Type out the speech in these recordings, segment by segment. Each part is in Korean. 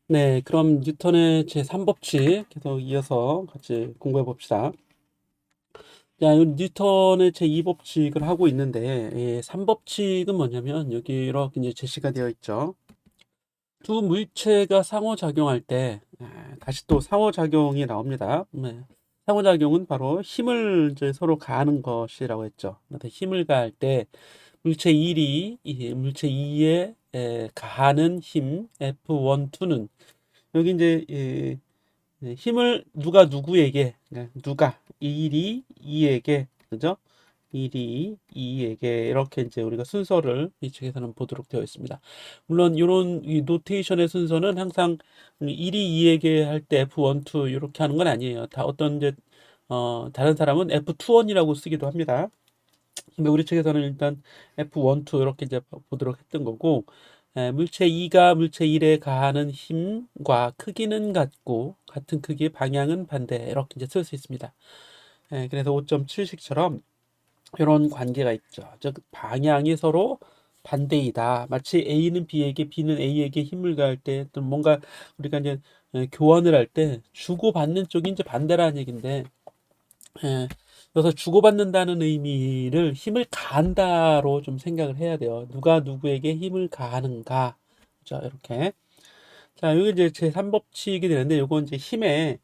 네, 그럼 뉴턴의 제3법칙 계속 이어서 같이 공부해 봅시다. 자, 이 뉴턴의 제2법칙을 하고 있는데, 3법칙은 뭐냐면, 여기 이렇게 이제 제시가 되어 있죠. 두 물체가 상호작용할 때, 다시 또 상호작용이 나옵니다. 네. 상호작용은 바로 힘을 이제 서로 가하는 것이라고 했죠. 그래서 힘을 가할 때, 물체 1이 물체 2에 가하는 힘, F1, 2는 여기 이제 힘을 누가 누구에게 누가 1이 2에게 그죠? 1이 2에게 이렇게 이제 우리가 순서를 이 책에서는 보도록 되어 있습니다. 물론 이런 이 노테이션의 순서는 항상 1이 2에게 할 때 F1, 2 이렇게 하는 건 아니에요. 다 어떤 이제 다른 사람은 F21이라고 쓰기도 합니다. 근데 우리 책에서는 일단 F1, 2 이렇게 이제 보도록 했던 거고, 물체 2가 물체 1에 가하는 힘과 크기는 같고 같은 크기의 방향은 반대 이렇게 이제 쓸 수 있습니다. 그래서 5.7식처럼 이런 관계가 있죠. 즉 방향이 서로 반대이다. 마치 A는 B에게, B는 A에게 힘을 가할 때, 또 뭔가 우리가 이제 교환을 할 때 주고받는 쪽이 이제 반대라는 얘기인데, 예. 그래서 주고받는다는 의미를 힘을 가한다로 좀 생각을 해야 돼요. 누가 누구에게 힘을 가하는가. 자, 이렇게. 자, 여기 이제 제3법칙이 되는데, 요건 이제 힘의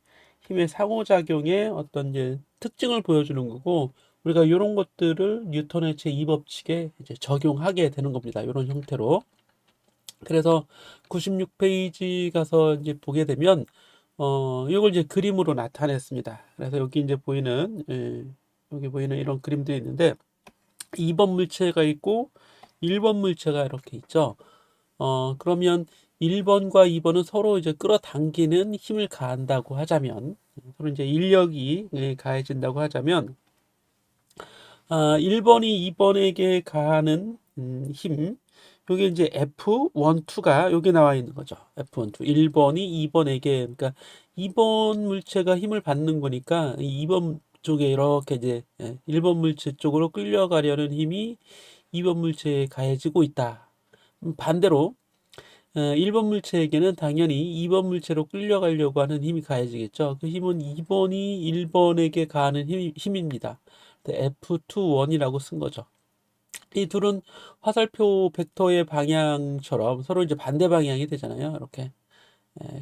상호작용의 어떤 이제 특징을 보여주는 거고, 우리가 이런 것들을 뉴턴의 제2법칙에 이제 적용하게 되는 겁니다. 이런 형태로. 그래서 96페이지 가서 이제 보게 되면, 이걸 이제 그림으로 나타냈습니다. 그래서 여기 이제 보이는, 여기 보이는 이런 그림들이 있는데, 2번 물체가 있고, 1번 물체가 이렇게 있죠. 그러면 1번과 2번은 서로 이제 끌어당기는 힘을 가한다고 하자면, 서로 이제 인력이 가해진다고 하자면, 1번이 2번에게 가하는 힘, 요게 이제 F1, 2가 여기 나와 있는 거죠. F1, 2. 1번이 2번에게, 그러니까 2번 물체가 힘을 받는 거니까 2번 쪽에 이렇게 이제 1번 물체 쪽으로 끌려가려는 힘이 2번 물체에 가해지고 있다. 반대로 1번 물체에게는 당연히 2번 물체로 끌려가려고 하는 힘이 가해지겠죠. 그 힘은 2번이 1번에게 가하는 힘입니다. F21이라고 쓴 거죠. 이 둘은 화살표 벡터의 방향처럼 서로 이제 반대 방향이 되잖아요. 이렇게.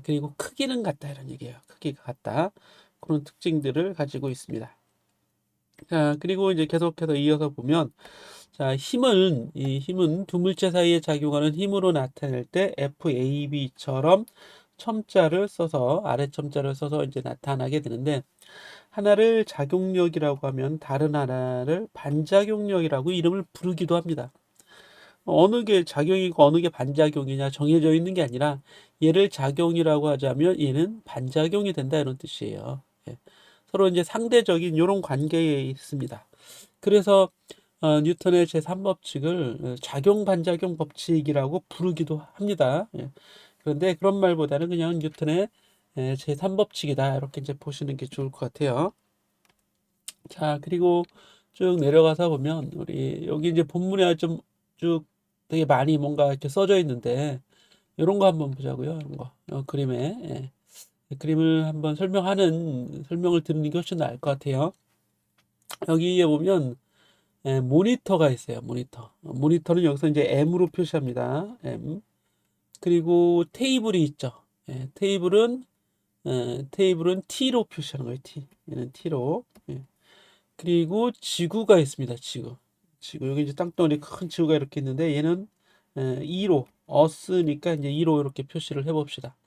그리고 크기는 같다 이런 얘기예요. 크기가 같다. 그런 특징들을 가지고 있습니다. 자, 그리고 이제 계속해서 이어서 보면 자, 이 힘은 두 물체 사이에 작용하는 힘으로 나타낼 때 FAB처럼 첨자를 써서 아래 첨자를 써서 이제 나타나게 되는데 하나를 작용력이라고 하면 다른 하나를 반작용력이라고 이름을 부르기도 합니다. 어느 게 작용이고 어느 게 반작용이냐 정해져 있는 게 아니라 얘를 작용이라고 하자면 얘는 반작용이 된다 이런 뜻이에요. 예. 서로 이제 상대적인 이런 관계에 있습니다. 그래서 뉴턴의 제3법칙을 작용 반작용 법칙이라고 부르기도 합니다. 예. 그런데 그런 말보다는 그냥 뉴턴의 제3법칙이다 이렇게 이제 보시는 게 좋을 것 같아요. 자, 그리고 쭉 내려가서 보면 우리 여기 이제 본문에 좀 쭉 되게 많이 뭔가 이렇게 써져 있는데 이런 거 한번 보자고요. 이런 거. 그림에 그림을 한번 설명을 드리는 게 훨씬 나을 것 같아요. 여기에 보면 모니터가 있어요. 모니터는 여기서 이제 M으로 표시합니다. M. 그리고 테이블이 있죠. 테이블은 T로 표시하는 거예요. T. 얘는 T로. 예. 그리고 지구가 있습니다. 지구. 여기 이제 땅덩어리 큰 지구가 이렇게 있는데 얘는 2로 어스니까 이제 2로 이렇게 표시를 해봅시다.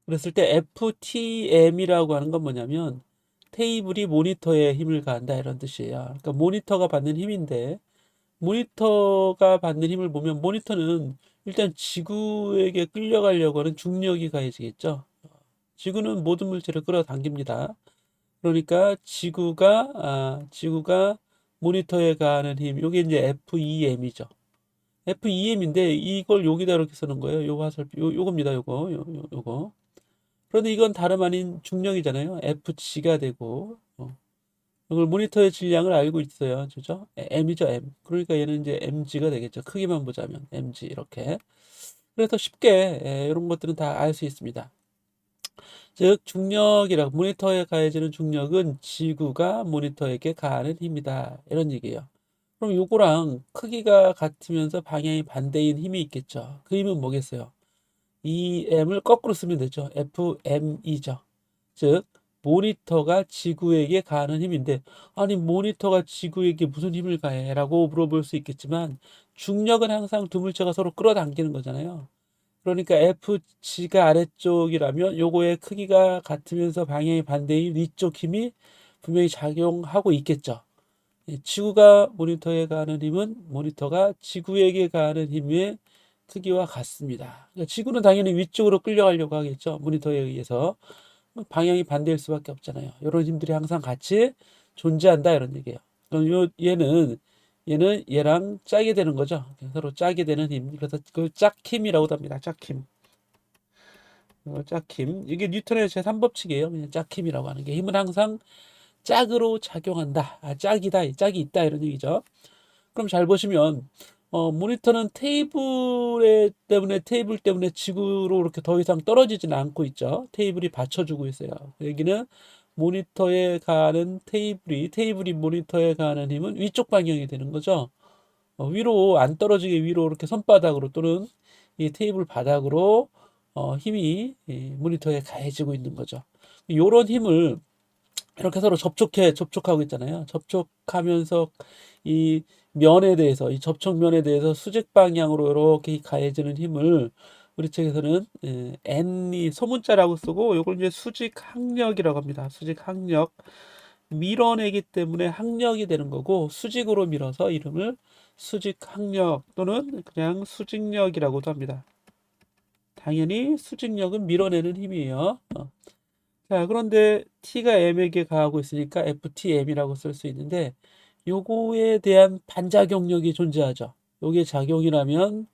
그랬을 때 FTM이라고 하는 건 뭐냐면 테이블이 모니터에 힘을 가한다 이런 뜻이에요. 그러니까 모니터가 받는 힘인데 모니터가 받는 힘을 보면 모니터는 일단 지구에게 끌려가려고 하는 중력이 가해지겠죠. 지구는 모든 물체를 끌어당깁니다. 그러니까 지구가 모니터에 가하는 힘, 요게 이제 FEM이죠. FEM인데 이걸 여기다 이렇게 쓰는 거예요. 요 화살표, 요겁니다. 요거. 그런데 이건 다름 아닌 중력이잖아요. Fg가 되고, 이걸 모니터의 질량을 알고 있어요. 그죠? M이죠, M. 그러니까 얘는 이제 mg가 되겠죠. 크기만 보자면 mg 이렇게. 그래서 쉽게 이런 것들은 다 알 수 있습니다. 즉 중력이라고 모니터에 가해지는 중력은 지구가 모니터에게 가하는 힘이다. 이런 얘기예요. 그럼 요거랑 크기가 같으면서 방향이 반대인 힘이 있겠죠. 그 힘은 뭐겠어요? EM을 거꾸로 쓰면 되죠. FM이죠. 즉 모니터가 지구에게 가하는 힘인데 아니 모니터가 지구에게 무슨 힘을 가해? 라고 물어볼 수 있겠지만 중력은 항상 두 물체가 서로 끌어당기는 거잖아요. 그러니까 FG가 아래쪽이라면 요거의 크기가 같으면서 방향이 반대인 위쪽 힘이 분명히 작용하고 있겠죠. 지구가 모니터에 가하는 힘은 모니터가 지구에게 가하는 힘의 크기와 같습니다. 그러니까 지구는 당연히 위쪽으로 끌려가려고 하겠죠. 모니터에 의해서. 방향이 반대일 수밖에 없잖아요. 이런 힘들이 항상 같이 존재한다 이런 얘기예요. 그럼 얘는 얘랑 짜게 되는 거죠. 서로 짜게 되는 힘. 그래서 그걸 짝힘이라고도 합니다. 짝힘. 짝힘. 이게 뉴턴의 제3법칙이에요. 그냥 짝힘이라고 하는 게 힘은 항상 짝으로 작용한다. 짝이다. 짝이 있다 이런 얘기죠. 그럼 잘 보시면 모니터는 테이블 때문에 지구로 이렇게 더 이상 떨어지지는 않고 있죠. 테이블이 받쳐주고 있어요. 여기는 모니터에 가는 테이블이 모니터에 가는 힘은 위쪽 방향이 되는 거죠. 위로 안 떨어지게 위로 이렇게 손바닥으로 또는 이 테이블 바닥으로 힘이 모니터에 가해지고 있는 거죠. 이런 힘을 이렇게 서로 접촉하고 있잖아요. 접촉하면서 이 면에 대해서, 이 접촉면에 대해서 수직 방향으로 이렇게 가해지는 힘을 우리 책에서는 N이 소문자라고 쓰고 이걸 이제 수직 항력이라고 합니다. 수직 항력. 밀어내기 때문에 항력이 되는 거고 수직으로 밀어서 이름을 수직 항력 또는 그냥 수직력이라고도 합니다. 당연히 수직력은 밀어내는 힘이에요. 자, 그런데 t가 m에게 가하고 있으니까 ftm이라고 쓸 수 있는데 요거에 대한 반작용력이 존재하죠. 요게 작용이라면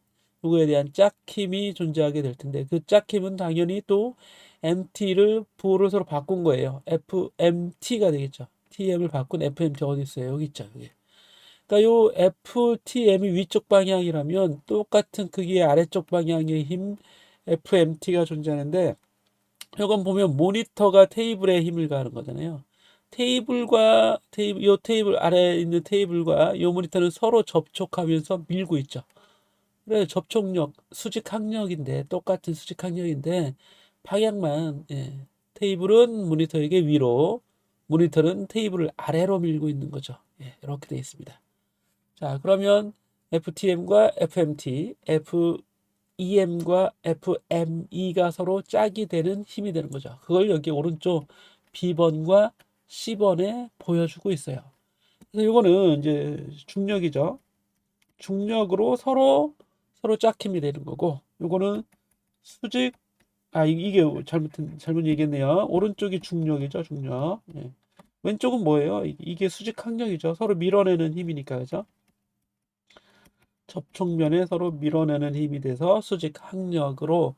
요거에 대한 짝힘이 존재하게 될 텐데 그 짝힘은 당연히 또 mt를 부호를 서로 바꾼 거예요. fmt가 되겠죠. tm을 바꾼 fmt 어디 있어요? 여기 있죠. 여기. 그러니까 요 ftm이 위쪽 방향이라면 똑같은 크기의 아래쪽 방향의 힘 fmt가 존재하는데 이건 보면 모니터가 테이블에 힘을 가하는 거잖아요. 요 테이블 아래에 있는 테이블과 요 모니터는 서로 접촉하면서 밀고 있죠. 그래 접촉력, 수직 항력인데 똑같은 수직 항력인데 방향만 테이블은 모니터에게 위로, 모니터는 테이블을 아래로 밀고 있는 거죠. 이렇게 되어 있습니다. 자, 그러면 FTM과 FMT, EM과 FME가 서로 짝이 되는 힘이 되는 거죠. 그걸 여기 오른쪽 B번과 C번에 보여주고 있어요. 그래서 이거는 이제 중력이죠. 중력으로 서로 짝힘이 되는 거고, 이거는 수직, 이게 잘못 얘기했네요. 오른쪽이 중력이죠, 중력. 왼쪽은 뭐예요? 이게 수직 항력이죠. 서로 밀어내는 힘이니까, 그죠? 접촉면에 서로 밀어내는 힘이 돼서 수직 항력으로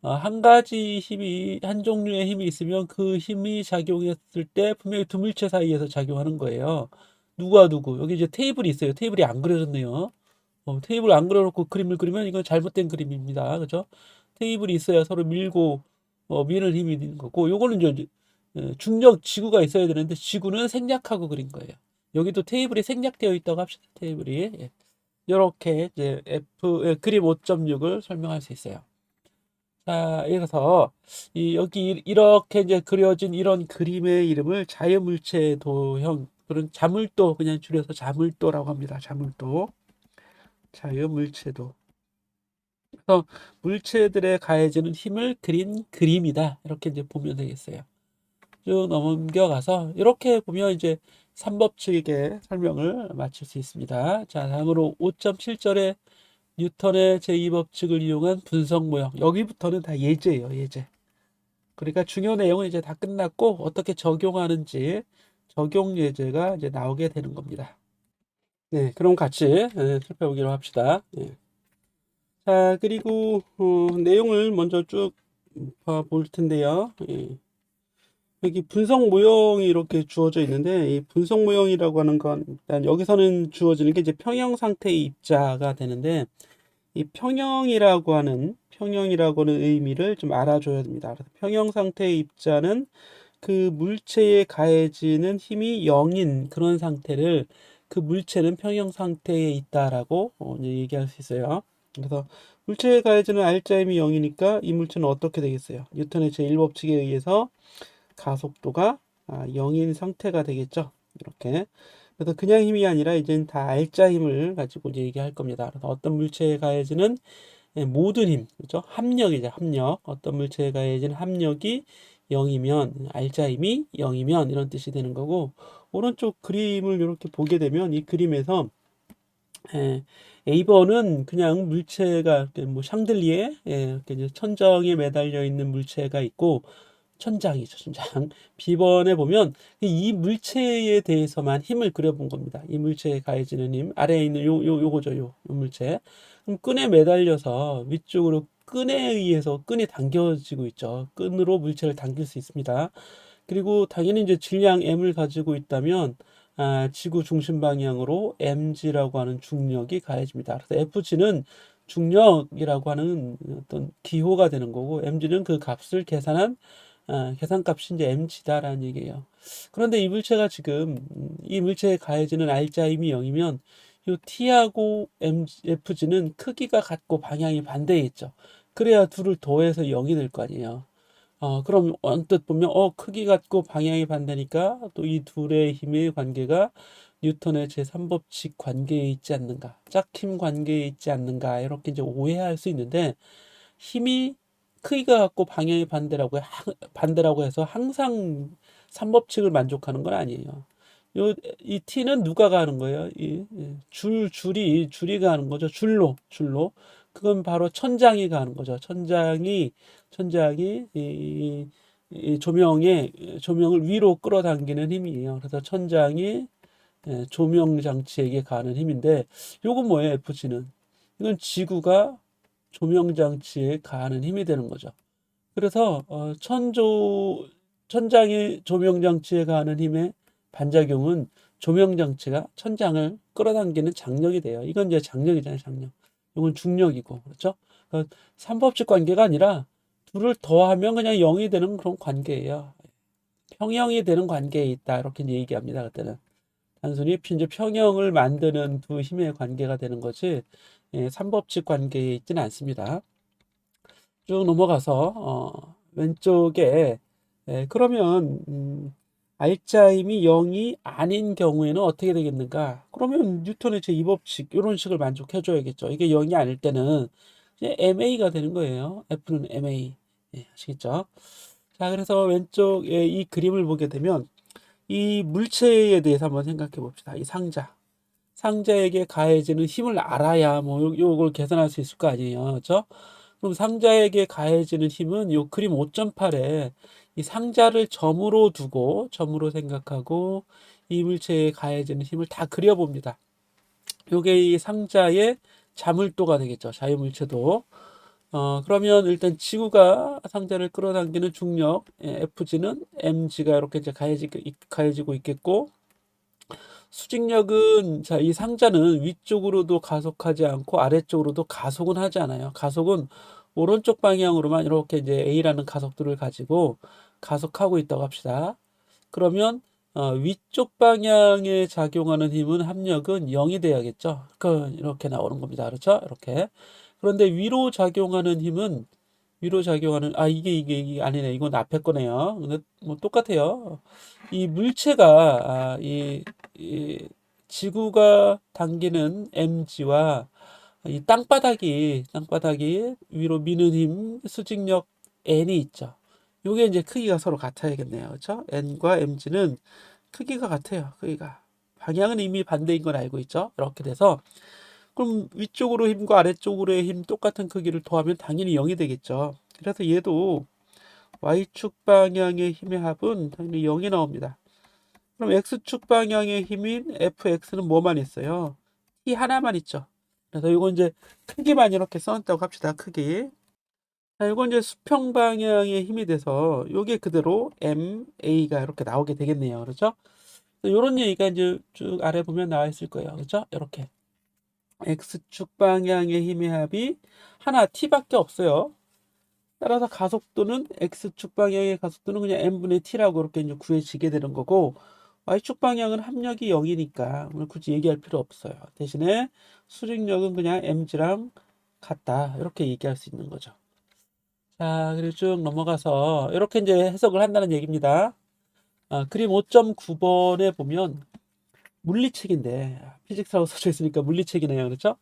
한 가지 힘이 한 종류의 힘이 있으면 그 힘이 작용했을 때 분명히 두 물체 사이에서 작용하는 거예요. 누구와 누구? 여기 이제 테이블이 있어요. 테이블이 안 그려졌네요. 테이블 안 그려놓고 그림을 그리면 이건 잘못된 그림입니다. 그죠? 테이블이 있어야 서로 밀고 미는 힘이 있는 거고 요거는 이제 중력 지구가 있어야 되는데 지구는 생략하고 그린 거예요. 여기도 테이블이 생략되어 있다고 합시다. 테이블이. 이렇게 이제 그림 5.6을 설명할 수 있어요. 자, 그래서 여기 이렇게 이제 그려진 이런 그림의 이름을 자유물체 도형, 그런 자물도 그냥 줄여서 자물도라고 합니다. 자물도, 자유물체도. 그래서 물체들에 가해지는 힘을 그린 그림이다. 이렇게 이제 보면 되겠어요. 쭉 넘겨가서 이렇게 보면 이제 3법칙의 설명을 마칠 수 있습니다. 자, 다음으로 5.7절에 뉴턴의 제2법칙을 이용한 분석 모형. 여기부터는 다 예제예요, 예제. 그러니까 중요 내용은 이제 다 끝났고 어떻게 적용하는지 적용 예제가 이제 나오게 되는 겁니다. 네, 그럼 같이 살펴보기로 합시다. 자, 그리고 내용을 먼저 쭉 볼 텐데요. 여기 분석 모형이 이렇게 주어져 있는데 이 분석 모형이라고 하는 건 일단 여기서는 주어지는 게 이제 평형 상태의 입자가 되는데 이 평형이라고 하는 의미를 좀 알아줘야 됩니다. 그래서 평형 상태의 입자는 그 물체에 가해지는 힘이 0인 그런 상태를 그 물체는 평형 상태에 있다라고 이제 얘기할 수 있어요. 그래서 물체에 가해지는 R자 힘이 0이니까 이 물체는 어떻게 되겠어요? 뉴턴의 제1법칙에 의해서 가속도가 0인 상태가 되겠죠. 이렇게. 그래서 그냥 힘이 아니라 이제는 다 R자 힘을 가지고 이제 얘기할 겁니다. 그래서 어떤 물체에 가해지는 모든 힘, 그죠? 합력이죠, 합력. 어떤 물체에 가해지는 합력이 0이면, R자 힘이 0이면 이런 뜻이 되는 거고, 오른쪽 그림을 이렇게 보게 되면 이 그림에서 A번은 그냥 물체가 이렇게 뭐 샹들리에 이렇게 이제 천정에 매달려 있는 물체가 있고 천장이죠, 천장. B번에 보면 이 물체에 대해서만 힘을 그려본 겁니다. 이 물체에 가해지는 힘, 아래에 있는 요거죠, 요 물체. 그럼 끈에 매달려서 위쪽으로 끈에 의해서 끈이 당겨지고 있죠. 끈으로 물체를 당길 수 있습니다. 그리고 당연히 이제 질량 m을 가지고 있다면 지구 중심 방향으로 mg라고 하는 중력이 가해집니다. 그래서 fg는 중력이라고 하는 어떤 기호가 되는 거고 mg는 그 값을 계산한 계산값이 이제 mg다라는 얘기예요. 그런데 이 물체가 지금 이 물체에 가해지는 R자 힘이 0이면 이 t하고 fg는 크기가 같고 방향이 반대에 있죠. 그래야 둘을 더해서 0이 될 거 아니에요. 그럼 언뜻 보면 크기 같고 방향이 반대니까 또 이 둘의 힘의 관계가 뉴턴의 제3법칙 관계에 있지 않는가, 짝힘 관계에 있지 않는가 이렇게 이제 오해할 수 있는데 힘이 크기가 같고 방향이 반대라고 해서 항상 3법칙을 만족하는 건 아니에요. 이 t는 누가 가는 거예요? 줄이 가는 거죠. 줄로. 그건 바로 천장이 가는 거죠. 천장이 이 조명을 위로 끌어당기는 힘이에요. 그래서 천장이 조명 장치에게 가는 힘인데, 요건 뭐예요? FG는 이건 지구가 조명 장치에 가하는 힘이 되는 거죠. 그래서 천장이 조명 장치에 가하는 힘의 반작용은 조명 장치가 천장을 끌어당기는 장력이 돼요. 이건 이제 장력이잖아요, 장력. 이건 중력이고, 그렇죠? 그러니까 삼법칙 관계가 아니라 둘을 더하면 그냥 0이 되는 그런 관계예요. 평형이 되는 관계에 있다. 이렇게 이제 얘기합니다, 그때는. 단순히 이제 평형을 만드는 두 힘의 관계가 되는 거지, 삼법칙 관계에 있지는 않습니다. 쭉 넘어가서 왼쪽에 그러면 알짜임이 0이 아닌 경우에는 어떻게 되겠는가? 그러면 뉴턴의 제2법칙 이런 식을 만족해 줘야겠죠. 이게 0이 아닐 때는 이제 MA가 되는 거예요. F는 MA. 아시겠죠? 자, 그래서 왼쪽에 이 그림을 보게 되면 이 물체에 대해서 한번 생각해 봅시다. 이 상자에게 가해지는 힘을 알아야 뭐 요걸 계산할 수 있을 거 아니에요. 그렇죠? 그럼 상자에게 가해지는 힘은 요 그림 5.8에 이 상자를 점으로 생각하고 이 물체에 가해지는 힘을 다 그려봅니다. 요게 이 상자의 자물도가 되겠죠. 자유물체도. 그러면 일단 지구가 상자를 끌어당기는 중력 FG는 mg가 이렇게 이제 가해지고 있겠고, 수직력은 자, 이 상자는 위쪽으로도 가속하지 않고 아래쪽으로도 가속은 하지 않아요. 가속은 오른쪽 방향으로만 이렇게 이제 A라는 가속도를 가지고 가속하고 있다고 합시다. 그러면 위쪽 방향에 작용하는 힘은 합력은 0이 돼야겠죠. 이렇게 나오는 겁니다. 그렇죠? 이렇게. 그런데 이게 아니네. 이건 앞에 거네요. 근데 뭐 똑같아요. 이 물체가 이 지구가 당기는 mg와 이 땅바닥이 위로 미는 힘 수직력 n이 있죠. 요게 이제 크기가 서로 같아야겠네요. 그렇죠? n과 mg는 크기가 같아요. 크기가. 방향은 이미 반대인 건 알고 있죠. 이렇게 돼서 그럼 위쪽으로 힘과 아래쪽으로의 힘 똑같은 크기를 더하면 당연히 0이 되겠죠. 그래서 얘도 y축 방향의 힘의 합은 당연히 0이 나옵니다. 그럼 x축 방향의 힘인 fx는 뭐만 있어요? t 하나만 있죠. 그래서 이건 이제 크기만 이렇게 써놨다고 합시다. 크기. 자, 이건 이제 수평 방향의 힘이 돼서 이게 그대로 ma가 이렇게 나오게 되겠네요. 그렇죠? 이런 얘기가 이제 쭉 아래 보면 나와 있을 거예요. 그렇죠? 이렇게. x축 방향의 힘의 합이 하나 t밖에 없어요. 따라서 가속도는 x축 방향의 가속도는 그냥 m분의 t라고 이렇게 이제 구해지게 되는 거고, y축 방향은 합력이 0이니까 오늘 굳이 얘기할 필요 없어요. 대신에 수직력은 그냥 mg랑 같다 이렇게 얘기할 수 있는 거죠. 자, 그리고 쭉 넘어가서 이렇게 이제 해석을 한다는 얘기입니다. 그림 5.9번에 보면 물리책인데 피직스라고 써져 있으니까 물리책이네요. 그렇죠?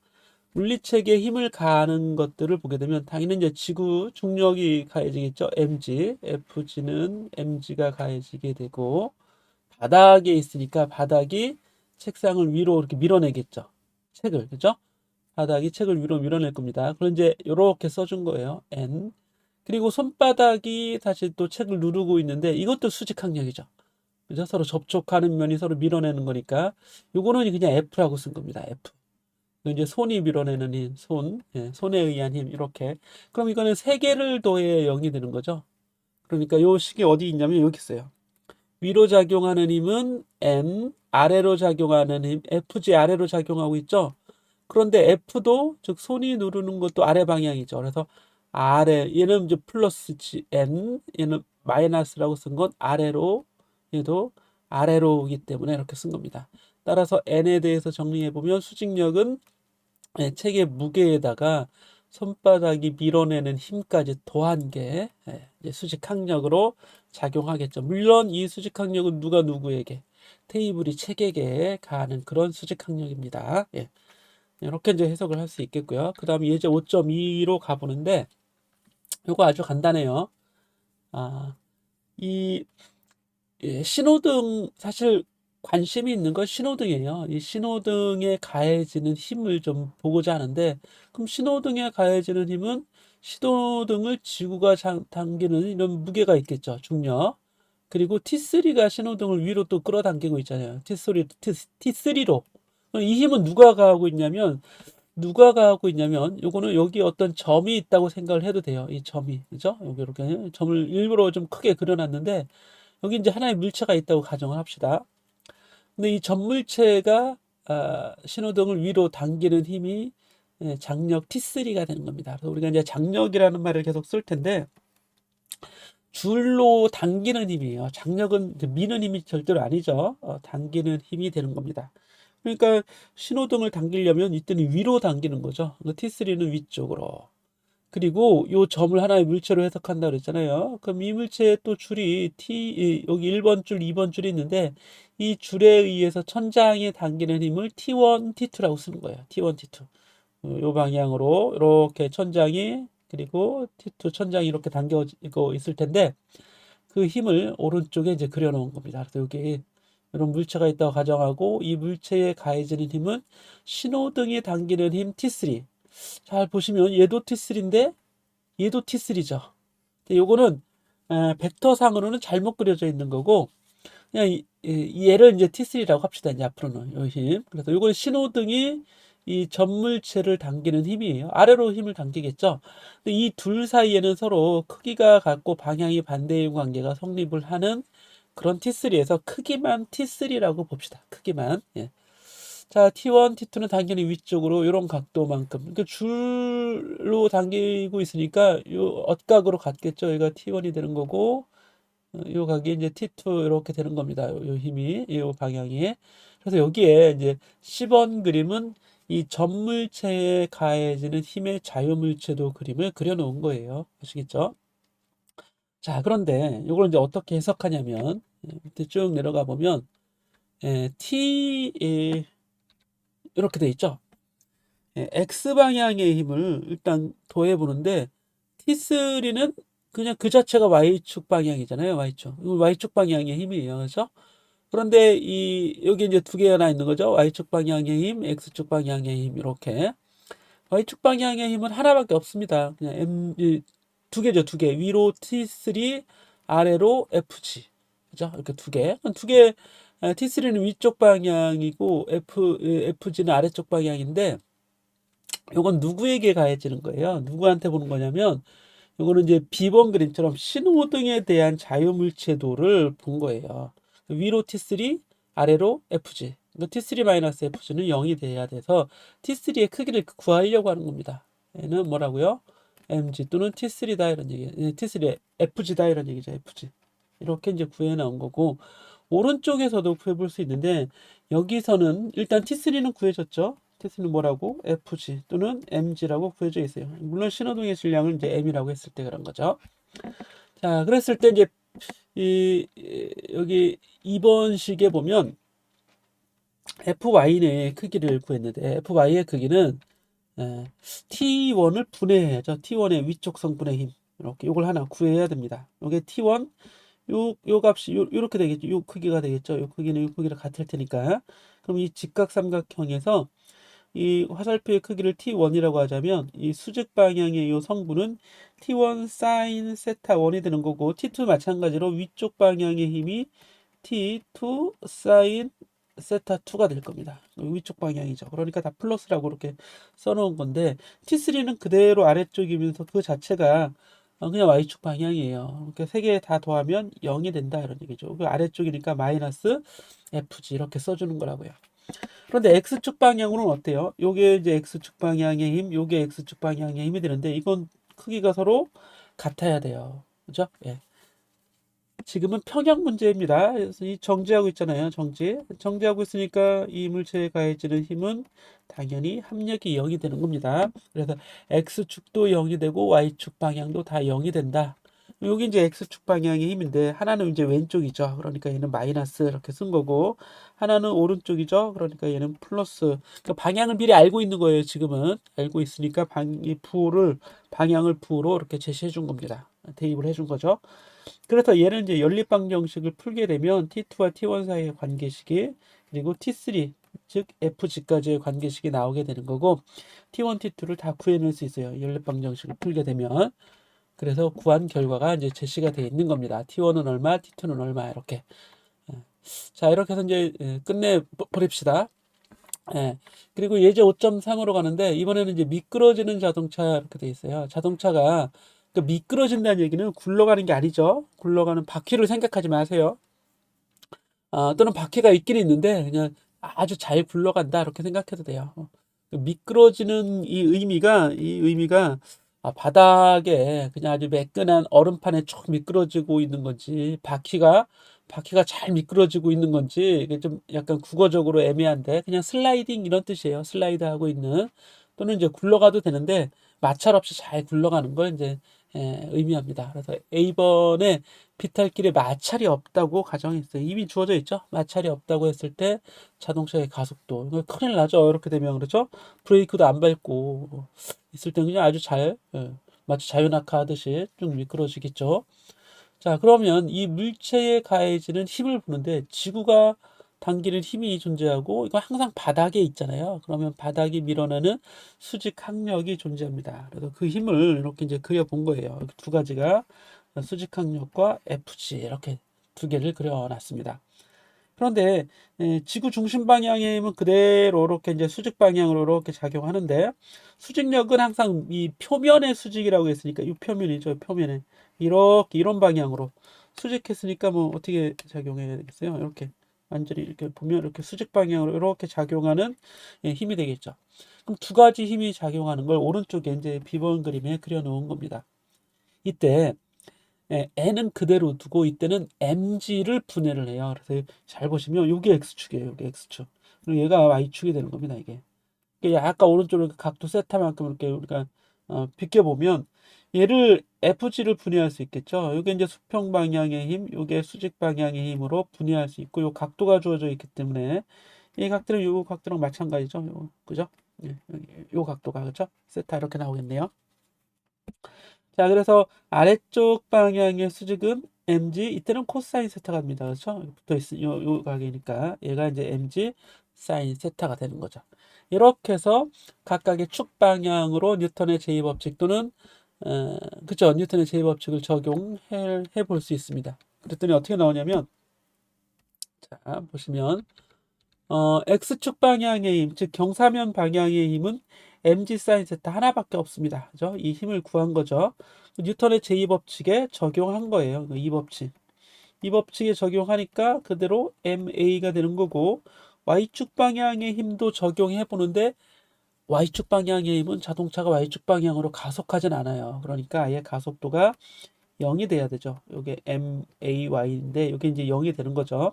물리책에 힘을 가하는 것들을 보게 되면 당연히 이제 지구 중력이 가해지겠죠. mg, fg는 mg가 가해지게 되고, 바닥에 있으니까 바닥이 책상을 위로 이렇게 밀어내겠죠. 책을, 그죠? 바닥이 책을 위로 밀어낼 겁니다. 그럼 이제 이렇게 써준 거예요. n. 그리고 손바닥이 다시 또 책을 누르고 있는데 이것도 수직항력이죠. 그죠? 서로 접촉하는 면이 서로 밀어내는 거니까 요거는 그냥 F라고 쓴 겁니다. F. 이제 손이 밀어내는 힘, 손, 예, 손에 의한 힘 이렇게. 그럼 이거는 세 개를 더해 0이 되는 거죠. 그러니까 요 식이 어디 있냐면 여기 있어요. 위로 작용하는 힘은 N, 아래로 작용하는 힘, FG 아래로 작용하고 있죠. 그런데 F도 즉 손이 누르는 것도 아래 방향이죠. 그래서 아래 얘는 이제 플러스 N, 얘는 마이너스라고 쓴 건 아래로, 얘도 아래로이기 때문에 이렇게 쓴 겁니다. 따라서 N에 대해서 정리해 보면 수직력은 책의 무게에다가 손바닥이 밀어내는 힘까지 더한 게 이제 수직항력으로 작용하겠죠. 물론 이 수직항력은 누가 누구에게, 테이블이 책에게 가하는 그런 수직항력입니다. 예. 이렇게 이제 해석을 할 수 있겠고요. 그 다음에 예제 5.2로 가보는데 이거 아주 간단해요. 이 신호등, 사실 관심이 있는 건 신호등이에요. 이 신호등에 가해지는 힘을 좀 보고자 하는데, 그럼 신호등에 가해지는 힘은 신호등을 지구가 당기는 이런 무게가 있겠죠. 중력. 그리고 T3가 신호등을 위로 또 끌어당기고 있잖아요. T3로. 이 힘은 누가 가하고 있냐면 요거는 여기 어떤 점이 있다고 생각을 해도 돼요. 이 점이. 그죠? 여기 이렇게 점을 일부러 좀 크게 그려놨는데 여기 이제 하나의 물체가 있다고 가정을 합시다. 근데 이 전물체가 신호등을 위로 당기는 힘이 장력 T3가 되는 겁니다. 그래서 우리가 이제 장력이라는 말을 계속 쓸 텐데 줄로 당기는 힘이에요. 장력은 미는 힘이 절대로 아니죠. 당기는 힘이 되는 겁니다. 그러니까 신호등을 당기려면 이때는 위로 당기는 거죠. T3는 위쪽으로. 그리고 요 점을 하나의 물체로 해석한다 그랬잖아요. 그럼 이 물체의 또 줄이 여기 1번 줄, 2번 줄이 있는데 이 줄에 의해서 천장에 당기는 힘을 T1, T2라고 쓰는 거예요. T1, T2. 요 방향으로 이렇게 천장이, 그리고 T2 천장이 이렇게 당겨지고 있을 텐데 그 힘을 오른쪽에 이제 그려놓은 겁니다. 그래서 여기 이런 물체가 있다고 가정하고 이 물체에 가해지는 힘은 신호등이 당기는 힘 T3. 잘 보시면 얘도 T3인데 얘도 T3죠. 요거는 벡터상으로는 잘못 그려져 있는 거고 그냥 얘를 이제 T3라고 합시다. 이제 앞으로는 요 힘. 그래서 요거는 신호등이 이 전물체를 당기는 힘이에요. 아래로 힘을 당기겠죠. 이 둘 사이에는 서로 크기가 같고 방향이 반대인 관계가 성립을 하는 그런 T3에서 크기만 T3라고 봅시다. 크기만. 예. 자, T1, T2는 당연히 위쪽으로 이런 각도만큼. 그러니까 줄로 당기고 있으니까 요 엇각으로 같겠죠. 여기가 T1이 되는 거고, 요 각이 이제 T2 이렇게 되는 겁니다. 요 힘이, 요 방향이. 그래서 여기에 이제 10번 그림은 이 전물체에 가해지는 힘의 자유물체도 그림을 그려놓은 거예요. 아시겠죠? 자, 그런데 이걸 이제 어떻게 해석하냐면, 밑에 쭉 내려가 보면, 이렇게 돼 있죠. X방향의 힘을 일단 더해보는데 T3는 그냥 그 자체가 Y축 방향이잖아요. Y축. 이건 Y축 방향의 힘이에요. 그렇죠? 그런데 여기 이제 두 개가 있는 거죠. Y축 방향의 힘, X축 방향의 힘 이렇게. Y축 방향의 힘은 하나밖에 없습니다. 그냥 두 개죠. 두 개. 위로 T3, 아래로 FG. 그죠? 이렇게 두 개. T3는 위쪽 방향이고 FG는 아래쪽 방향인데 요건 누구에게 가해지는 거예요? 누구한테 보는 거냐면 요거는 이제 B번 그림처럼 신호등에 대한 자유물체도를 본 거예요. 위로 T3, 아래로 FG. 그러니까 T3-FG는 0이 돼야 돼서 T3의 크기를 구하려고 하는 겁니다. 얘는 뭐라고요? mg 또는 T3다 이런 얘기. T3 FG다 이런 얘기죠. FG. 이렇게 이제 구해 나온 거고 오른쪽에서도 구해 볼 수 있는데 여기서는 일단 T3는 구해졌죠. T3는 뭐라고? FG 또는 mg라고 구해져 있어요. 물론 신호등의 질량을 이제 m이라고 했을 때 그런 거죠. 자, 그랬을 때 이제 여기 2번 식에 보면 fy의 크기를 구했는데 fy의 크기는 t1을 분해해야죠. t1의 위쪽 성분의 힘 이렇게 요걸 하나 구해야 됩니다. 요게 t1 요 값이 요렇게 되겠죠. 요 크기가 되겠죠. 요 크기는 요 크기랑 같을 테니까. 그럼 이 직각삼각형에서 이 화살표의 크기를 t1이라고 하자면 이 수직 방향의 이 성분은 t1 sin 세타 1이 되는 거고 t2 마찬가지로 위쪽 방향의 힘이 t2 sin 세타 2가 될 겁니다. 위쪽 방향이죠. 그러니까 다 플러스라고 이렇게 써놓은 건데 t3는 그대로 아래쪽이면서 그 자체가 그냥 y축 방향이에요. 그러니까 세 개 다 더하면 0이 된다 이런 얘기죠. 그 아래쪽이니까 마이너스 fg 이렇게 써주는 거라고요. 그런데 x축 방향으로는 어때요? 요게 이제 x축 방향의 힘, 요게 x축 방향의 힘이 되는데 이건 크기가 서로 같아야 돼요. 그죠? 예. 지금은 평형 문제입니다. 그래서 이 정지하고 있잖아요. 정지하고 있으니까 이 물체에 가해지는 힘은 당연히 합력이 0이 되는 겁니다. 그래서 x축도 0이 되고 y축 방향도 다 0이 된다. 여기 이제 x축 방향의 힘인데 하나는 이제 왼쪽이죠. 그러니까 얘는 마이너스 이렇게 쓴 거고 하나는 오른쪽이죠. 그러니까 얘는 플러스. 그러니까 방향을 미리 알고 있는 거예요. 지금은 알고 있으니까 이 방향을 부호로 이렇게 제시해 준 겁니다. 대입을 해 준 거죠. 그래서 얘는 이제 연립방정식을 풀게 되면 T2와 T1 사이의 관계식이 그리고 T3 즉 FG까지의 관계식이 나오게 되는 거고 T1, T2를 다 구해낼 수 있어요. 연립방정식을 풀게 되면. 그래서 구한 결과가 이제 제시가 되어 있는 겁니다. T1은 얼마, T2는 얼마 이렇게. 자, 이렇게 해서 이제 끝내 버립시다. 예. 그리고 예제 5.3으로 가는데 이번에는 이제 미끄러지는 자동차 이렇게 돼 있어요. 자동차가 미끄러진다는 얘기는 굴러가는 게 아니죠. 굴러가는 바퀴를 생각하지 마세요. 또는 바퀴가 있긴 있는데 그냥 아주 잘 굴러간다 이렇게 생각해도 돼요. 미끄러지는 이 의미가 바닥에 그냥 아주 매끈한 얼음판에 쭉 미끄러지고 있는 건지 바퀴가 잘 미끄러지고 있는 건지 이게 좀 약간 국어적으로 애매한데 그냥 슬라이딩 이런 뜻이에요. 슬라이드 하고 있는 또는 이제 굴러가도 되는데 마찰 없이 잘 굴러가는 걸 이제 의미합니다. 그래서 A번에 비탈길에 마찰이 없다고 가정했어요. 이미 주어져 있죠. 마찰이 없다고 했을 때 자동차의 가속도 이거 큰일 나죠. 이렇게 되면 그렇죠. 브레이크도 안 밟고 있을 때 그냥 아주 잘 마치 자유낙하 하듯이 쭉 미끄러지겠죠. 자, 그러면 이 물체에 가해지는 힘을 보는데 지구가 당기는 힘이 존재하고 이거 항상 바닥에 있잖아요. 그러면 바닥이 밀어내는 수직 항력이 존재합니다. 그래서 그 힘을 이렇게 이제 그려본 거예요. 두 가지가 수직 항력과 FG 이렇게 두 개를 그려놨습니다. 그런데 지구 중심 방향의 힘은 그대로 이렇게 이제 수직 방향으로 이렇게 작용하는데 수직력은 항상 이 표면의 수직이라고 했으니까 이 표면이죠. 표면에 이렇게 이런 방향으로 수직했으니까 뭐 어떻게 작용해야 되겠어요? 이렇게 완전히 이렇게 보면 이렇게 수직 방향으로 이렇게 작용하는 힘이 되겠죠. 그럼 두 가지 힘이 작용하는 걸 오른쪽에 이제 비번 그림에 그려 놓은 겁니다. 이때 n은 그대로 두고 이때는 mg를 분해를 해요. 그래서 잘 보시면 이게 x축이에요. 이게 x축. 그리고 얘가 y축이 되는 겁니다. 이게. 아까 오른쪽으로 각도 세타만큼 이렇게 우리가 비껴보면 얘를 fg를 분해할 수 있겠죠. 이게 이제 수평 방향의 힘, 이게 수직 방향의 힘으로 분해할 수 있고 요 각도가 주어져 있기 때문에 이 각도는 요 각도랑 마찬가지죠. 그죠? 예, 요 각도가 그죠? 세타 이렇게 나오겠네요. 자, 그래서 아래쪽 방향의 수직은 mg, 이때는 코사인 세타가 됩니다. 그렇죠? 붙어 있으 요 가게니까 얘가 이제 mg 사인 세타가 되는 거죠. 이렇게 해서 각각의 축 방향으로 뉴턴의 제2법칙 또는 그죠? 뉴턴의 제2법칙을 적용해 볼 수 있습니다. 그랬더니 어떻게 나오냐면 자, 보시면 x축 방향의 힘, 즉 경사면 방향의 힘은 mg 사인 세타 하나밖에 없습니다. 그죠? 이 힘을 구한 거죠. 뉴턴의 제2법칙에 적용한 거예요. 이 법칙. 이 법칙에 적용하니까 그대로 ma가 되는 거고 Y축 방향의 힘도 적용해 보는데 Y축 방향의 힘은 자동차가 Y축 방향으로 가속하진 않아요. 그러니까 아예 가속도가 0이 돼야 되죠. 요게 MAY인데 요게 이제 0이 되는 거죠.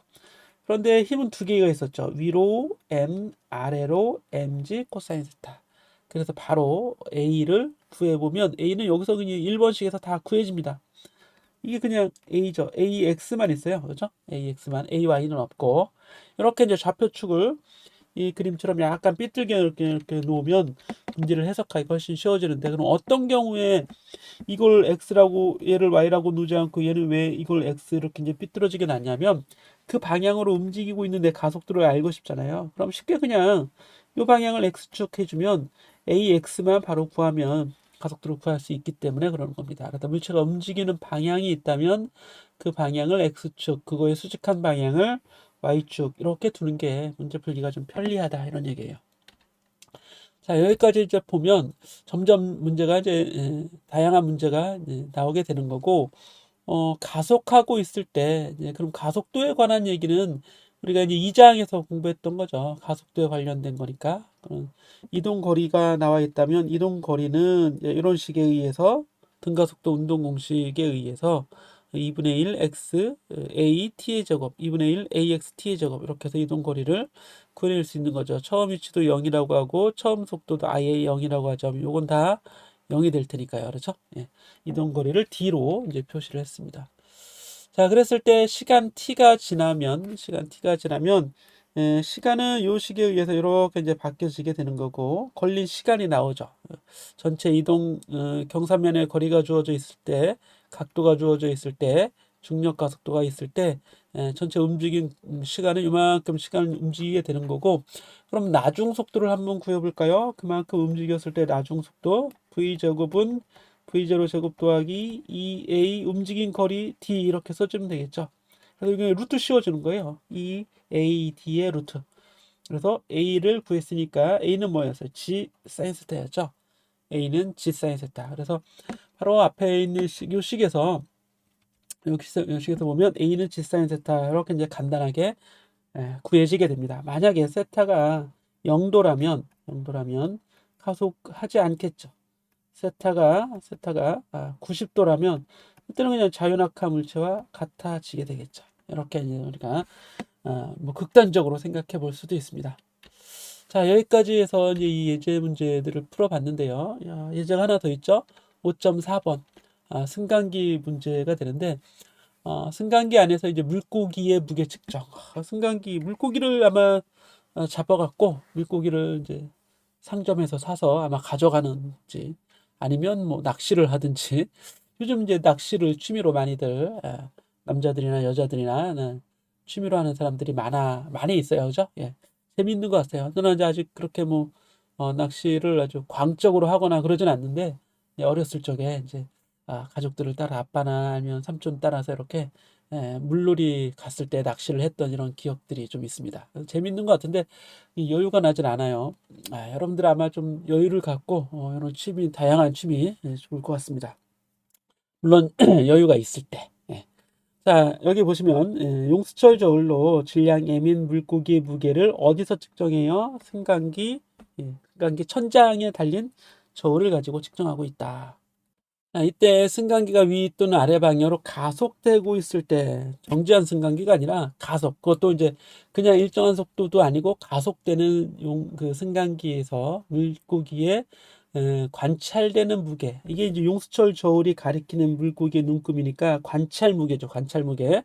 그런데 힘은 두 개가 있었죠. 위로 M, 아래로 mg 코사인 세타. 그래서 바로 A를 구해보면 A는 여기서 그냥 1번씩에서 다 구해집니다. 이게 그냥 A죠. AX만 있어요. 그렇죠? AX만, AY는 없고. 이렇게 이제 좌표축을 이 그림처럼 약간 삐뚤게 이렇게 놓으면 문제를 해석하기 훨씬 쉬워지는데, 그럼 어떤 경우에 이걸 x라고 얘를 y라고 놓지 않고 얘는 왜 이걸 x 이렇게 이제 삐뚤어지게 놨냐면 그 방향으로 움직이고 있는 내 가속도를 알고 싶잖아요. 그럼 쉽게 그냥 이 방향을 x축 해주면 ax만 바로 구하면 가속도를 구할 수 있기 때문에 그러는 겁니다. 그러니까 물체가 움직이는 방향이 있다면 그 방향을 x축, 그거의 수직한 방향을 y축 이렇게 두는 게 문제 풀기가 좀 편리하다 이런 얘기예요. 자, 여기까지 이제 보면 점점 문제가 이제 다양한 문제가 이제 나오게 되는 거고, 가속하고 있을 때, 이제 그럼 가속도에 관한 얘기는 우리가 이제 2장에서 공부했던 거죠. 가속도에 관련된 거니까. 이동 거리가 나와 있다면 이동 거리는 이런 식에 의해서 등가속도 운동 공식에 의해서 2분의 1 x a t의 제곱, 2분의 1 ax t의 제곱 이렇게 해서 이동 거리를 구해낼 수 있는 거죠. 처음 위치도 0이라고 하고 처음 속도도 아예 0이라고 하죠. 요건 다 0이 될 테니까요. 그렇죠? 예. 이동 거리를 d로 이제 표시를 했습니다. 자, 그랬을 때 시간 t가 지나면 시간은 요 식에 의해서 이렇게 이제 바뀌어지게 되는 거고 걸린 시간이 나오죠. 전체 이동 경사면에 거리가 주어져 있을 때, 각도가 주어져 있을 때, 중력 가속도가 있을 때 전체 움직인 시간은 이만큼 시간을 움직이게 되는 거고, 그럼 나중 속도를 한번 구해볼까요? 그만큼 움직였을 때 나중 속도 v 제곱은 v0 제곱 더하기 2a 움직인 거리 d 이렇게 써주면 되겠죠. 그래서 이게 루트 씌워주는 거예요. 2ad의 루트. 그래서 a를 구했으니까 a는 뭐였어요? g 사인 세타였죠. a는 g 사인 세타. 그래서 바로 앞에 있는 이 식에서 여기서 보면 a는 g 사인 세타 이렇게 이제 간단하게 구해지게 됩니다. 만약에 세타가 0도라면 가속하지 않겠죠. 세타가 90도라면 그때는 그냥 자유낙하 물체와 같아지게 되겠죠. 이렇게 이제 우리가 뭐 극단적으로 생각해 볼 수도 있습니다. 자, 여기까지 해서 이제 이 예제 문제들을 풀어봤는데요. 예제가 하나 더 있죠. 5.4번 승강기 문제가 되는데 승강기 안에서 이제 물고기의 무게 측정. 승강기 물고기를 아마 잡아갖고 물고기를 이제 상점에서 사서 아마 가져가는지 아니면 뭐 낚시를 하든지 요즘 이제 낚시를 취미로 많이들 남자들이나 여자들이나 취미로 하는 사람들이 많이 있어요. 그죠? 예. 재밌는 것 같아요. 저는 이제 아직 그렇게 뭐 낚시를 아주 광적으로 하거나 그러진 않는데 어렸을 적에 이제 가족들을 따라 아빠나 아니면 삼촌 따라서 이렇게 물놀이 갔을 때 낚시를 했던 이런 기억들이 좀 있습니다. 재밌는 것 같은데 여유가 나진 않아요. 여러분들 아마 좀 여유를 갖고 이런 취미, 다양한 취미 좋을 것 같습니다. 물론 여유가 있을 때. 예. 자, 여기 보시면 용수철 저울로 질량 M인 물고기의 무게를 어디서 측정해요? 승강기 천장에 달린 저울을 가지고 측정하고 있다. 이때 승강기가 위 또는 아래 방향으로 가속되고 있을 때 정지한 승강기가 아니라 가속, 그것도 이제 그냥 일정한 속도도 아니고 가속되는 그 승강기에서 물고기의 관찰되는 무게, 이게 이제 용수철 저울이 가리키는 물고기의 눈금이니까 관찰 무게죠. 관찰 무게.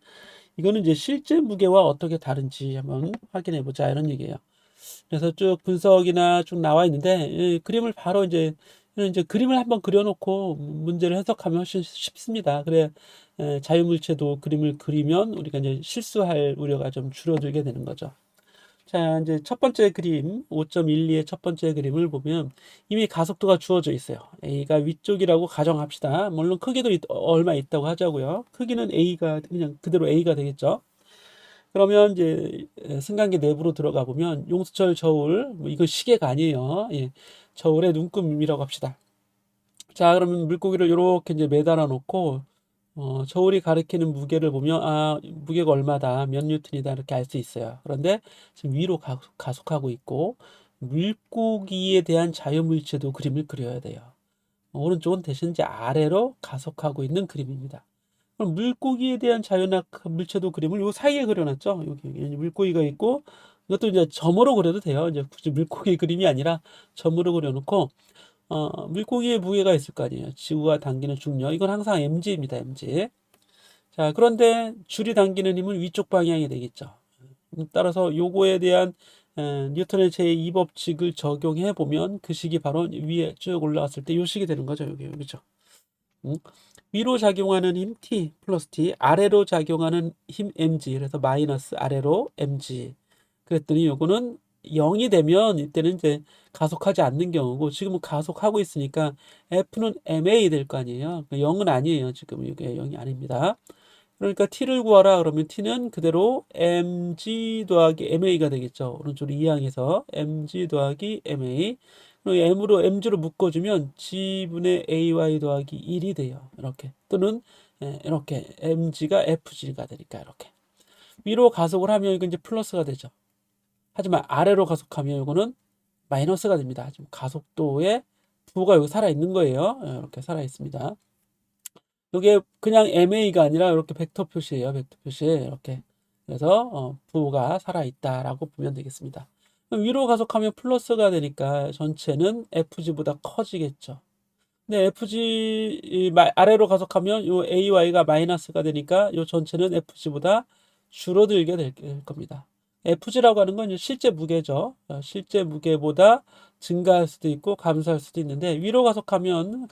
이거는 이제 실제 무게와 어떻게 다른지 한번 확인해 보자 이런 얘기예요. 그래서 쭉 분석이나 쭉 나와 있는데 그림을 바로 이제 그림을 한번 그려놓고 문제를 해석하면 훨씬 쉽습니다. 그래 자유물체도 그림을 그리면 우리가 이제 실수할 우려가 좀 줄어들게 되는 거죠. 자, 이제 첫 번째 그림 5.12의 첫 번째 그림을 보면 이미 가속도가 주어져 있어요. A가 위쪽이라고 가정합시다. 물론 크기도 얼마 있다고 하자고요. 크기는 A가 그냥 그대로 A가 되겠죠. 그러면 이제 승강기 내부로 들어가 보면 용수철 저울, 뭐 이건 시계가 아니에요. 예, 저울의 눈금이라고 합시다. 자, 그러면 물고기를 이렇게 이제 매달아 놓고 저울이 가리키는 무게를 보면 무게가 얼마다, 몇 뉴턴이다 이렇게 알 수 있어요. 그런데 지금 위로 가속하고 있고 물고기에 대한 자유물체도 그림을 그려야 돼요. 오른쪽은 대신 이제 아래로 가속하고 있는 그림입니다. 그럼 물고기에 대한 자유낙 물체도 그림을 요 사이에 그려놨죠. 여기 물고기가 있고 이것도 이제 점으로 그려도 돼요. 이제 굳이 물고기 그림이 아니라 점으로 그려놓고 물고기의 무게가 있을 거 아니에요. 지구가 당기는 중력. 이건 항상 mg입니다. mg. 자, 그런데 줄이 당기는 힘은 위쪽 방향이 되겠죠. 따라서 요거에 대한 뉴턴의 제2법칙을 적용해 보면 그 식이 바로 위에 쭉 올라왔을 때 요 식이 되는 거죠. 여기죠. 위로 작용하는 힘 T 플러스 T, 아래로 작용하는 힘 mg. 그래서 마이너스 아래로 mg. 그랬더니 요거는 0이 되면 이때는 이제 가속하지 않는 경우고, 지금은 가속하고 있으니까 F는 ma 될 거 아니에요. 0은 아니에요. 지금 이게 0이 아닙니다. 그러니까 t를 구하라 그러면 t는 그대로 mg 더하기 ma가 되겠죠. 오른쪽으로 이항해서 mg 더하기 ma. 그리고 mg로 묶어주면 g분의 ay 더하기 1이 돼요. 이렇게. 또는 이렇게 mg가 fg가 되니까 이렇게. 위로 가속을 하면 이건 이제 플러스가 되죠. 하지만 아래로 가속하면 이거는 마이너스가 됩니다. 지금 가속도의 부호가 여기 살아있는 거예요. 이렇게 살아있습니다. 이게 그냥 MA가 아니라 이렇게 벡터 표시예요. 벡터 표시 이렇게. 그래서 부호가 살아있다라고 보면 되겠습니다. 위로 가속하면 플러스가 되니까 전체는 FG보다 커지겠죠. 근데 아래로 가속하면 요 AY가 마이너스가 되니까 요 전체는 FG보다 줄어들게 될 겁니다. FG라고 하는 건 실제 무게죠. 실제 무게보다 증가할 수도 있고 감소할 수도 있는데, 위로 가속하면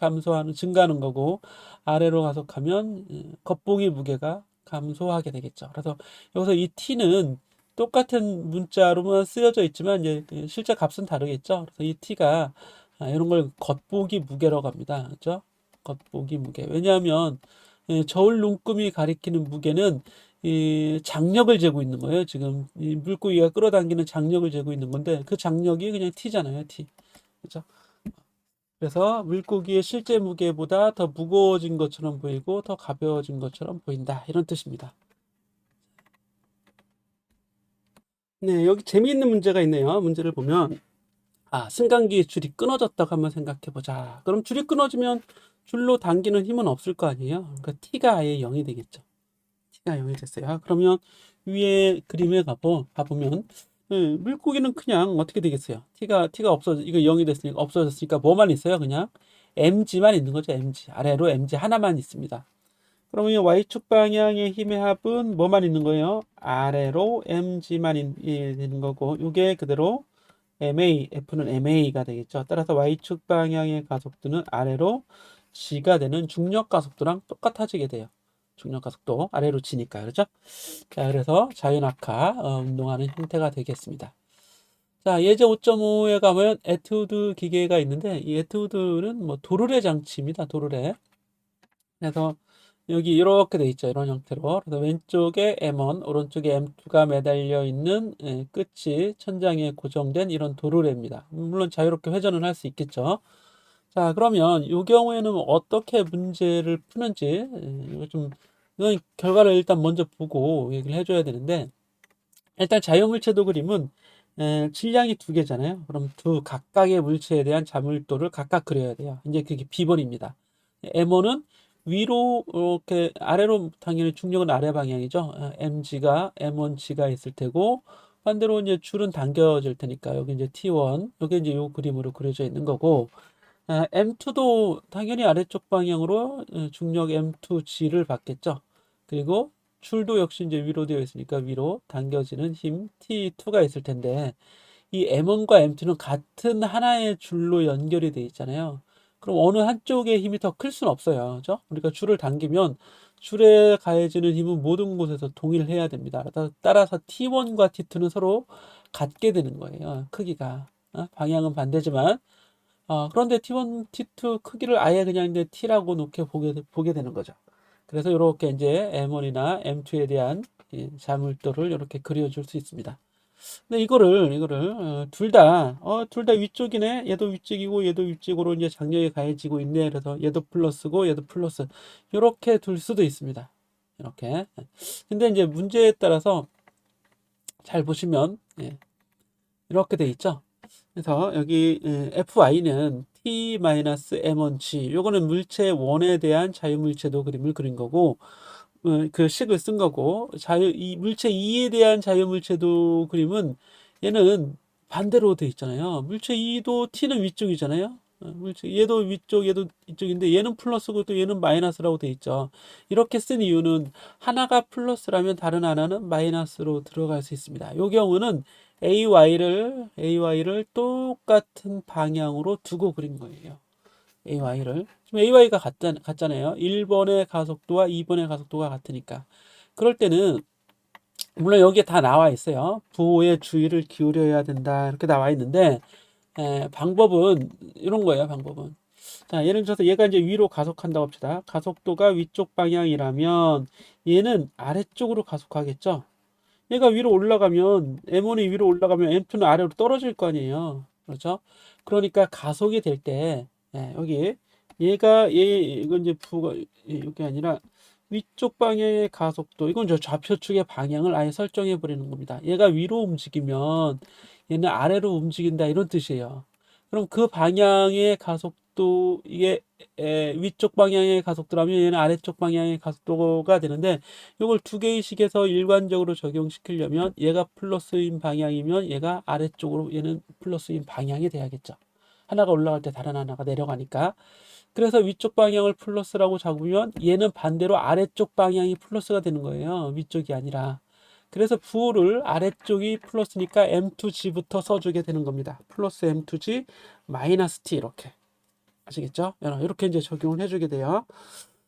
증가하는 거고 아래로 가속하면 겉보기 무게가 감소하게 되겠죠. 그래서 여기서 이 T는 똑같은 문자로만 쓰여져 있지만 이제 실제 값은 다르겠죠. 그래서 이 T가 이런 걸 겉보기 무게라고 합니다. 그렇죠? 겉보기 무게. 왜냐하면 저울 눈금이 가리키는 무게는 이 장력을 재고 있는 거예요. 지금 이 물고기가 끌어당기는 장력을 재고 있는 건데, 그 장력이 그냥 T잖아요. T. 그렇죠? 그래서 물고기의 실제 무게보다 더 무거워진 것처럼 보이고 더 가벼워진 것처럼 보인다. 이런 뜻입니다. 네, 여기 재미있는 문제가 있네요. 문제를 보면 승강기의 줄이 끊어졌다고 한번 생각해 보자. 그럼 줄이 끊어지면 줄로 당기는 힘은 없을 거 아니에요. 그러니까 T가 아예 0이 되겠죠. T가 0이 됐어요. 그러면 위에 그림에 가보면 물고기는 그냥 어떻게 되겠어요? T가 이거 0이 됐으니까 없어졌으니까 뭐만 있어요? 그냥 mg만 있는 거죠. mg. 아래로 mg 하나만 있습니다. 그러면 이 y축 방향의 힘의 합은 뭐만 있는 거예요? 아래로 mg만 있는 거고, 이게 그대로 F는 ma가 되겠죠. 따라서 y축 방향의 가속도는 아래로 g가 되는 중력 가속도랑 똑같아지게 돼요. 중력 가속도 아래로 지니까, 그렇죠? 자, 그래서 자유낙하 운동하는 형태가 되겠습니다. 자, 예제 5.5에 가면 에투드 기계가 있는데, 이 에투드는 뭐 도르래 장치입니다. 도르래. 그래서 여기 이렇게 돼 있죠. 이런 형태로. 그래서 왼쪽에 M1, 오른쪽에 M2가 매달려 있는 끝이 천장에 고정된 이런 도르래입니다. 물론 자유롭게 회전을 할 수 있겠죠. 자, 그러면 이 경우에는 어떻게 문제를 푸는지 이건 결과를 일단 먼저 보고 얘기를 해줘야 되는데, 일단 자유물체도 그림은 질량이 두 개잖아요. 그럼 두 각각의 물체에 대한 자물도를 각각 그려야 돼요. 이제 그게 B번입니다. M1은 위로 이렇게, 아래로 당연히 중력은 아래 방향이죠. mg가 m1g가 있을 테고, 반대로 이제 줄은 당겨질 테니까 여기 이제 T1, 여기 이제 요 그림으로 그려져 있는 거고, M2도 당연히 아래쪽 방향으로 중력 M2g를 받겠죠. 그리고 줄도 역시 이제 위로 되어 있으니까 위로 당겨지는 힘 T2가 있을 텐데, 이 M1과 M2는 같은 하나의 줄로 연결이 돼 있잖아요. 그럼 어느 한쪽의 힘이 더 클 수는 없어요. 그죠? 우리가 줄을 당기면 줄에 가해지는 힘은 모든 곳에서 동일해야 됩니다. 따라서 T1과 T2는 서로 같게 되는 거예요. 크기가. 방향은 반대지만. 그런데 T1, T2 크기를 아예 그냥 이제 T라고 놓게 보게 되는 거죠. 그래서 이렇게 이제 M1이나 M2에 대한 자물도를 이렇게 그려줄 수 있습니다. 근데 이거를 둘 다 위쪽이네. 얘도 위쪽이고 얘도 위쪽으로 이제 장력이 가해지고 있네. 그래서 얘도 플러스고 얘도 플러스. 이렇게 둘 수도 있습니다. 이렇게. 근데 이제 문제에 따라서 잘 보시면 이렇게 돼 있죠. 그래서 여기 FI는 T-M1G. 요거는 물체 1에 대한 자유물체도 그림을 그린 거고 그 식을 쓴 거고 이 물체 2에 대한 자유물체도 그림은 얘는 반대로 돼 있잖아요. 물체 2도 T는 위쪽이잖아요. 물체 얘도 위쪽 얘도 이쪽인데 얘는 플러스고 또 얘는 마이너스라고 돼 있죠. 이렇게 쓴 이유는 하나가 플러스라면 다른 하나는 마이너스로 들어갈 수 있습니다. 이 경우는 AY를 똑같은 방향으로 두고 그린 거예요. AY를. 지금 AY가 같잖아요. 1번의 가속도와 2번의 가속도가 같으니까. 그럴 때는, 물론 여기에 다 나와 있어요. 부호의 주의를 기울여야 된다. 이렇게 나와 있는데, 방법은 이런 거예요, 방법은. 자, 예를 들어서 얘가 이제 위로 가속한다고 합시다. 가속도가 위쪽 방향이라면 얘는 아래쪽으로 가속하겠죠? 얘가 위로 올라가면, M1이 위로 올라가면 M2는 아래로 떨어질 거 아니에요. 그렇죠? 그러니까 가속이 될 때, 여기, 이건 이제 이게 아니라 위쪽 방향의 가속도, 이건 저 좌표축의 방향을 아예 설정해 버리는 겁니다. 얘가 위로 움직이면 얘는 아래로 움직인다, 이런 뜻이에요. 그럼 그 방향의 가속도, 이게 위쪽 방향의 가속도라면 얘는 아래쪽 방향의 가속도가 되는데, 이걸 두 개의 식에서 일관적으로 적용시키려면 얘가 플러스인 방향이면 얘가 아래쪽으로 얘는 플러스인 방향이 돼야겠죠. 하나가 올라갈 때 다른 하나가 내려가니까. 그래서 위쪽 방향을 플러스라고 잡으면 얘는 반대로 아래쪽 방향이 플러스가 되는 거예요. 위쪽이 아니라. 그래서 부호를 아래쪽이 플러스니까 M2G부터 써주게 되는 겁니다. 플러스 M2G 마이너스 T 이렇게. 아시겠죠? 이렇게 이제 적용을 해주게 돼요.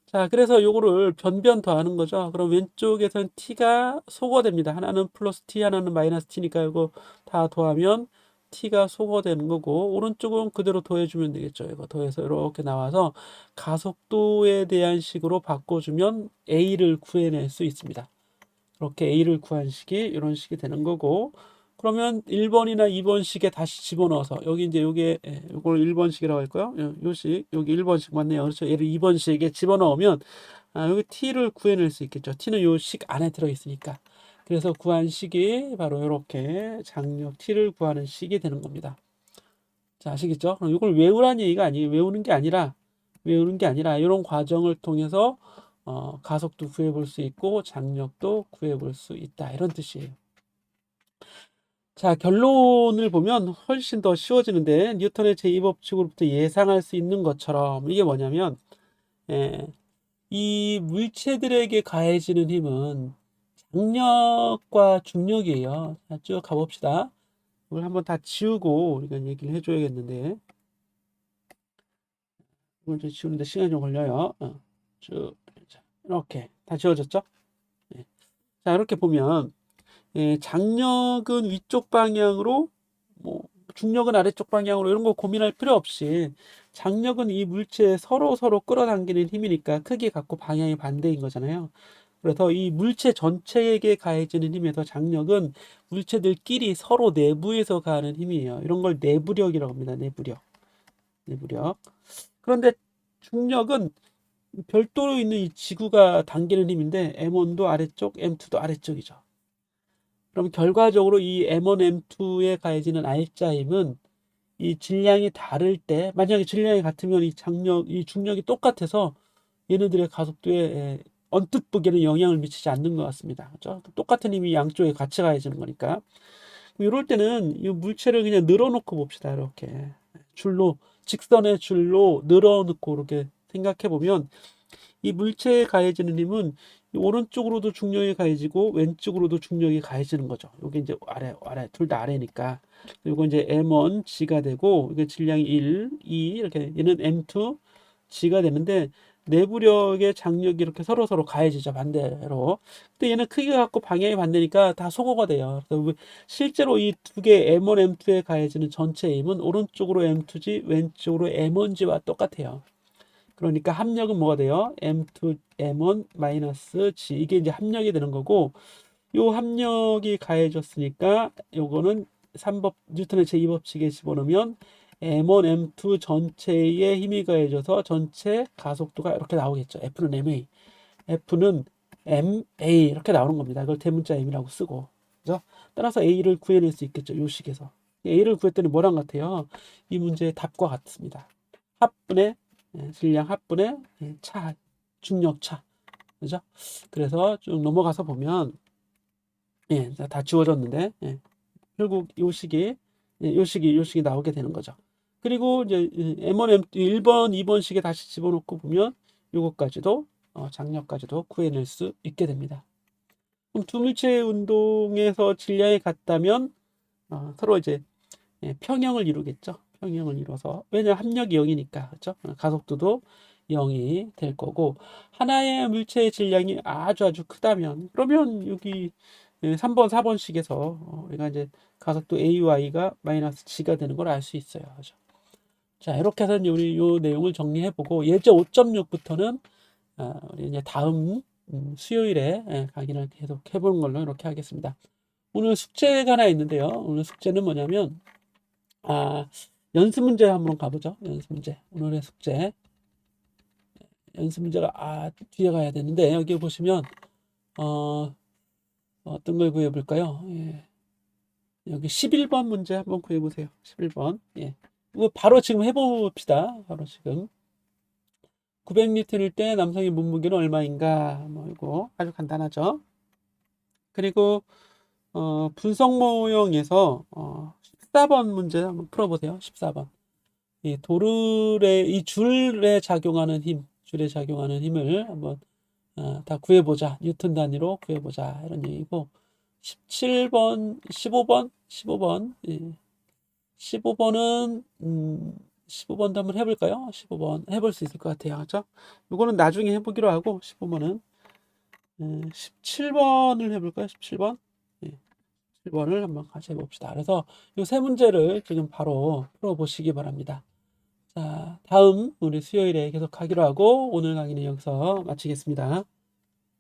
자, 그래서 요거를 변변 더하는 거죠. 그럼 왼쪽에서는 t가 소거됩니다. 하나는 플러스 t, 하나는 마이너스 t니까 이거 다 더하면 t가 소거되는 거고, 오른쪽은 그대로 더해주면 되겠죠. 이거 더해서 이렇게 나와서 가속도에 대한 식으로 바꿔주면 a를 구해낼 수 있습니다. 그렇게 a를 구한 식이 이런 식이 되는 거고, 그러면 1번이나 2번식에 다시 집어넣어서 여기 이제 요게 요걸 1번식이라고 할까요? 요식 여기 1번식 맞네요. 그렇죠. 얘를 2번식에 집어넣으면 여기 t를 구해낼 수 있겠죠. t는 요 식 안에 들어 있으니까. 그래서 구한 식이 바로 이렇게 장력 t를 구하는 식이 되는 겁니다. 자, 아시겠죠? 그럼 이걸 외우라는 얘기가 아니에요. 외우는 게 아니라 이런 과정을 통해서 가속도 구해볼 수 있고 장력도 구해볼 수 있다. 이런 뜻이에요. 자, 결론을 보면 훨씬 더 쉬워지는데, 뉴턴의 제2법칙으로부터 예상할 수 있는 것처럼 이게 뭐냐면 예, 이 물체들에게 가해지는 힘은 장력과 중력이에요. 자, 쭉 가봅시다. 이걸 한번 다 지우고 우리가 얘기를 해줘야겠는데, 이걸 좀 지우는데 시간이 좀 걸려요. 쭉 이렇게 다 지워졌죠? 예. 자, 이렇게 보면 장력은 위쪽 방향으로, 뭐 중력은 아래쪽 방향으로, 이런 거 고민할 필요 없이 장력은 이 물체에 서로 끌어당기는 힘이니까 크기 같고 방향이 반대인 거잖아요. 그래서 이 물체 전체에게 가해지는 힘에서 장력은 물체들끼리 서로 내부에서 가하는 힘이에요. 이런 걸 내부력이라고 합니다. 내부력. 그런데 중력은 별도로 있는 이 지구가 당기는 힘인데 M1도 아래쪽, M2도 아래쪽이죠. 그럼 결과적으로 이 M1, M2에 가해지는 알자 힘은 이 질량이 다를 때, 만약에 질량이 같으면 이 중력이 똑같아서 얘네들의 가속도에 언뜻 보기에는 영향을 미치지 않는 것 같습니다. 그렇죠? 똑같은 힘이 양쪽에 같이 가해지는 거니까. 이럴 때는 이 물체를 그냥 늘어놓고 봅시다. 이렇게 직선의 줄로 늘어놓고 이렇게 생각해 보면 이 물체에 가해지는 힘은 오른쪽으로도 중력이 가해지고 왼쪽으로도 중력이 가해지는 거죠. 여기 이제 아래 둘 다 아래니까. 그리고 이제 M1 G가 되고 이게 질량이 1, 2 이렇게, 얘는 M2 G가 되는데 내부력의 장력이 이렇게 서로 가해지죠, 반대로. 근데 얘는 크기가 같고 방향이 반대니까 다 소거가 돼요. 그래서 실제로 이 두 개 M1, M2에 가해지는 전체 힘은 오른쪽으로 M2G, 왼쪽으로 M1G와 똑같아요. 그러니까 합력은 뭐가 돼요? M2, M1 마이너스 G. 이게 이제 합력이 되는 거고, 요 합력이 가해졌으니까 요거는 3법 뉴턴의 제2법칙에 집어넣으면 M1, M2 전체에 힘이 가해져서 전체 가속도가 이렇게 나오겠죠. F는 MA, F는 MA 이렇게 나오는 겁니다. 이걸 대문자 M이라고 쓰고, 그죠? 따라서 A를 구해낼 수 있겠죠. 요 식에서 A를 구했더니 뭐랑 같아요? 이 문제의 답과 같습니다. 합분의 질량 합분의 차, 중력차, 그죠? 그래서 쭉 넘어가서 보면 다 지워졌는데 결국 요 식이 나오게 되는 거죠. 그리고 이제 M1, M2, 1번, 2번식에 다시 집어넣고 보면 요것까지도 장력까지도 구해낼 수 있게 됩니다. 그럼 두 물체의 운동에서 질량이 같다면 서로 이제 평형을 이루겠죠. 평형을 이뤄서 왜냐하면 합력이 0이니까 그렇죠. 가속도도 0이 될 거고 하나의 물체의 질량이 아주 크다면 그러면 여기 3번, 4번식에서 우리가 이제 가속도 AY가 마이너스 G가 되는 걸 알 수 있어요. 그죠? 자, 이렇게 해서 이제 우리 요 내용을 정리해보고 예제 5.6부터는 우리 이제 다음 수요일에 강의를 계속 해보는 걸로 이렇게 하겠습니다. 오늘 숙제가 하나 있는데요. 오늘 숙제는 뭐냐면 연습 문제 한번 가보죠. 연습 문제. 오늘의 숙제. 연습 문제가 뒤에 가야 되는데 여기 보시면 어떤 걸 구해 볼까요? 여기 11번 문제 한번 구해 보세요. 11번. 이거 바로 지금 해 봅시다. 바로 지금. 900N일 때 남성의 몸무게는 얼마인가? 뭐 이거 아주 간단하죠. 그리고 분석 모형에서 14번 문제 한번 풀어 보세요. 14번. 이 줄에 작용하는 힘을 한번 다 구해보자. 뉴턴 단위로 구해보자. 이런 얘기고 17번, 15번, 15번은 15번도 한번 해볼까요? 15번 해볼 수 있을 것 같아요. 그렇죠? 이거는 나중에 해보기로 하고 15번은 17번을 해볼까요? 17번? 17번을 한번 같이 해봅시다. 그래서 이 세 문제를 지금 바로 풀어보시기 바랍니다. 자, 다음 우리 수요일에 계속 하기로 하고 오늘 강의는 여기서 마치겠습니다.